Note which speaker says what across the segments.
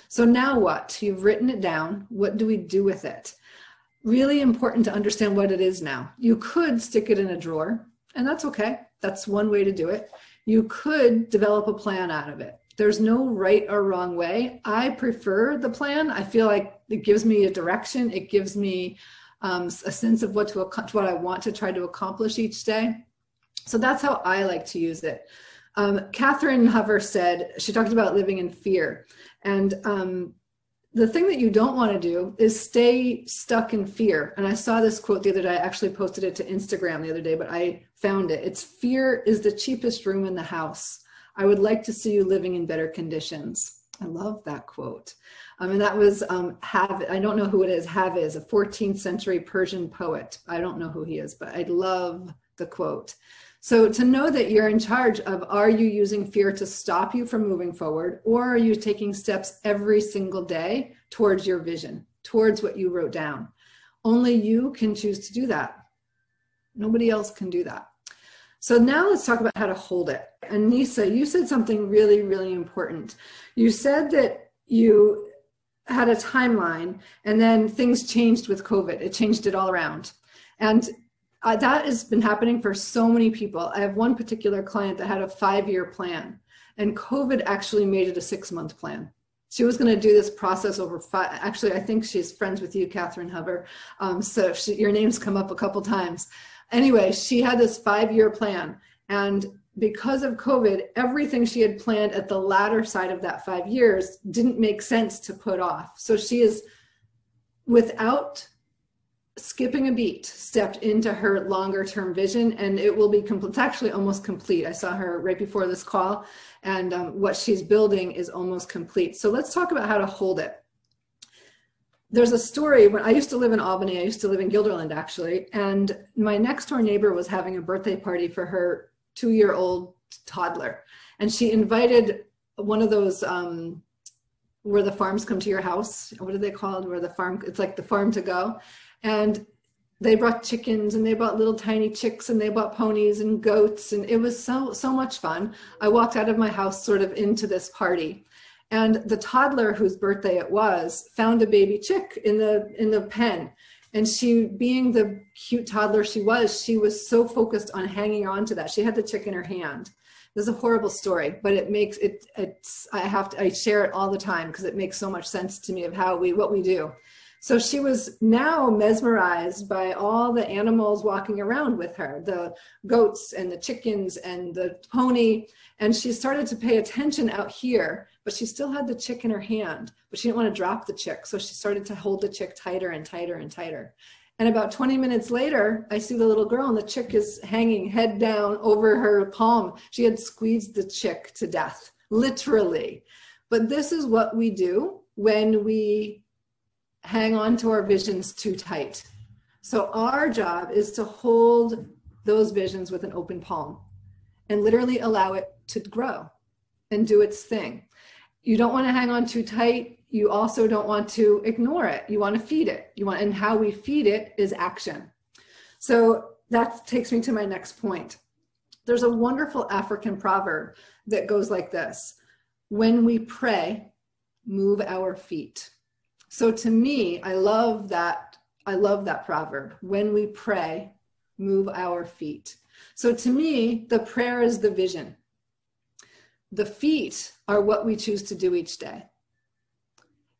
Speaker 1: So now what? You've written it down. What do we do with it? Really important to understand what it is now. You could stick it in a drawer, and that's okay. That's one way to do it. You could develop a plan out of it. There's no right or wrong way. I prefer the plan. I feel like it gives me a direction. It gives me a sense of what I want to try to accomplish each day. So that's how I like to use it. Catherine Hover said, she talked about living in fear. And the thing that you don't want to do is stay stuck in fear. And I saw this quote the other day. I actually posted it to Instagram the other day, but I found it. It's, fear is the cheapest room in the house. I would like to see you living in better conditions. I love that quote. And that was I don't know who it is. Hafiz, a 14th century Persian poet. I don't know who he is, but I love the quote. So to know that you're in charge of, are you using fear to stop you from moving forward, or are you taking steps every single day towards your vision, towards what you wrote down? Only you can choose to do that. Nobody else can do that. So now let's talk about how to hold it. And Nisa, you said something really, really important. You said that you had a timeline and then things changed with COVID. It changed it all around. And that has been happening for so many people. I have one particular client that had a 5-year plan, and COVID actually made it a 6-month plan. She was going to do this process over 5. Actually, I think she's friends with you, Catherine Hover. So your name's come up a couple times. Anyway, she had this 5-year plan, and because of COVID, everything she had planned at the latter side of that 5 years didn't make sense to put off. So she is, without skipping a beat, stepped into her longer term vision, and it will be complete. It's actually almost complete. I saw her right before this call, and what she's building is almost complete. So let's talk about how to hold it. There's a story. When I used to live in Albany, I used to live in Guilderland actually, and my next door neighbor was having a birthday party for her 2-year-old toddler, and she invited one of those where the farms come to your house. What are they called? Where the farm, it's like the farm to go. And they brought chickens, and they brought little tiny chicks, and they brought ponies and goats, and it was so much fun. I walked out of my house sort of into this party, and the toddler whose birthday it was found a baby chick in the pen, and she, being the cute toddler she was so focused on hanging on to that. She had the chick in her hand. This is a horrible story, but it makes it, I share it all the time because it makes so much sense to me of what we do. So she was now mesmerized by all the animals walking around with her, the goats and the chickens and the pony. And she started to pay attention out here, but she still had the chick in her hand, but she didn't want to drop the chick. So she started to hold the chick tighter and tighter and tighter. And about 20 minutes later, I see the little girl, and the chick is hanging head down over her palm. She had squeezed the chick to death, literally. But this is what we do when we hang on to our visions too tight. So our job is to hold those visions with an open palm and literally allow it to grow and do its thing. You don't want to hang on too tight. You also don't want to ignore it. You want to feed it. And how we feed it is action. So that takes me to my next point. There's a wonderful African proverb that goes like this: when we pray, move our feet. So to me, I love that proverb. When we pray, move our feet. So to me, the prayer is the vision. The feet are what we choose to do each day.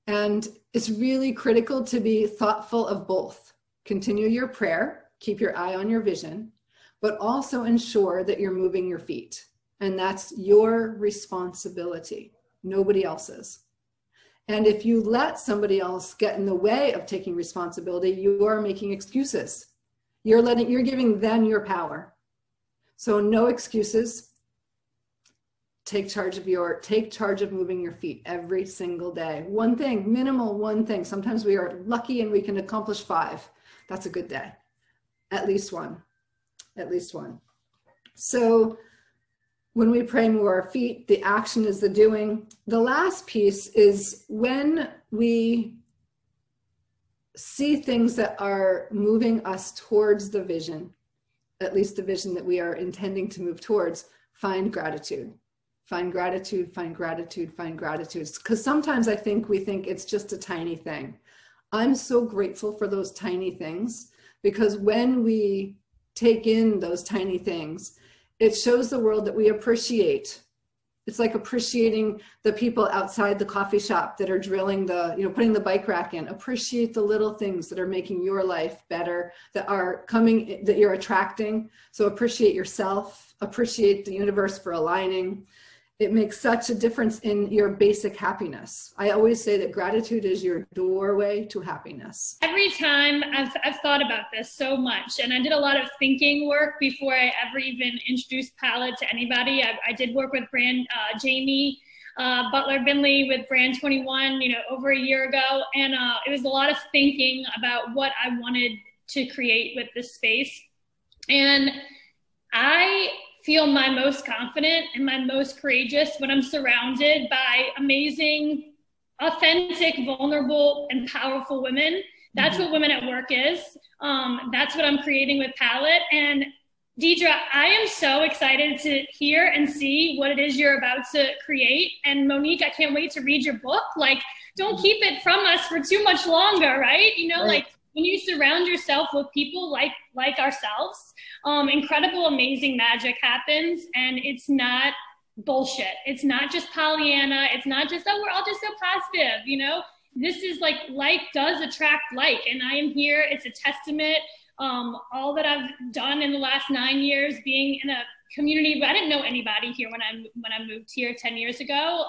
Speaker 1: And it's really critical to be thoughtful of both. Continue your prayer, keep your eye on your vision, but also ensure that you're moving your feet. And that's your responsibility, nobody else's. And if you let somebody else get in the way of taking responsibility, you are making excuses. You're giving them your power. So no excuses. Take charge of moving your feet every single day. One thing, minimal one thing. Sometimes we are lucky and we can accomplish 5. That's a good day. At least one. So when we pray, move our feet, the action is the doing. The last piece is when we see things that are moving us towards the vision, at least the vision that we are intending to move towards, find gratitude. Find gratitude, find gratitude, find gratitude. Because sometimes I think we think it's just a tiny thing. I'm so grateful for those tiny things, because when we take in those tiny things, it shows the world that we appreciate. It's like appreciating the people outside the coffee shop that are drilling the, putting the bike rack in. Appreciate the little things that are making your life better, that are coming, that you're attracting. So appreciate yourself, appreciate the universe for aligning. It makes such a difference in your basic happiness. I always say that gratitude is your doorway to happiness.
Speaker 2: Every time I've thought about this so much, and I did a lot of thinking work before I ever even introduced Palette to anybody. I did work with brand Jamie Butler Binley with Brand 21, over a year ago. And it was a lot of thinking about what I wanted to create with this space. And I feel my most confident and my most courageous when I'm surrounded by amazing, authentic, vulnerable, and powerful women. That's what Women at Work is. That's what I'm creating with Palette. And Deidre, I am so excited to hear and see what it is you're about to create. And Monique, I can't wait to read your book. Like, don't keep it from us for too much longer, right?
Speaker 1: Right.
Speaker 2: Like, when you surround yourself with people like ourselves, incredible, amazing magic happens, and it's not bullshit. It's not just Pollyanna. It's not just, oh, we're all just so positive, This is like does attract like, and I am here. It's a testament. All that I've done in the last 9 years, being in a community, I didn't know anybody here when I moved here 10 years ago.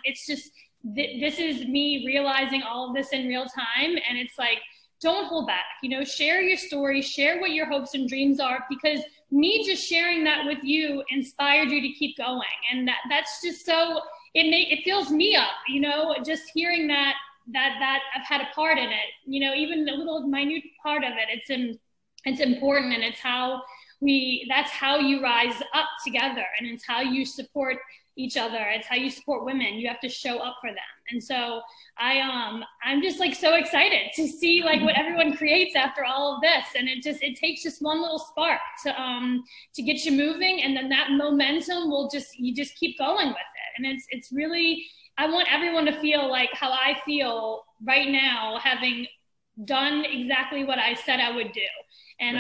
Speaker 2: It's just this is me realizing all of this in real time, and it's like, don't hold back, share your story, share what your hopes and dreams are, because me just sharing that with you inspired you to keep going. And that's just so, it fills me up, just hearing that I've had a part in it, even a little minute part of it. It's important, and it's that's how you rise up together, and it's how you support each other. It's how you support women. You have to show up for them. And so I'm just like so excited to see like what everyone creates after all of this. And it takes just one little spark to get you moving. And then that momentum you just keep going with it. And it's really, I want everyone to feel like how I feel right now, having done exactly what I said I would do. And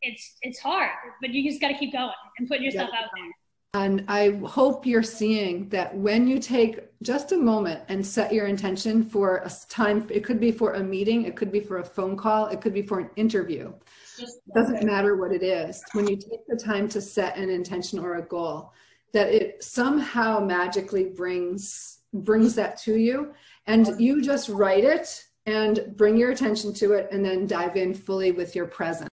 Speaker 2: it's hard, but you just got to keep going and put yourself out there.
Speaker 1: And I hope you're seeing that when you take just a moment and set your intention for a time, it could be for a meeting, it could be for a phone call, it could be for an interview. It doesn't matter what it is. When you take the time to set an intention or a goal, that it somehow magically brings that to you, and you just write it and bring your attention to it, and then dive in fully with your presence.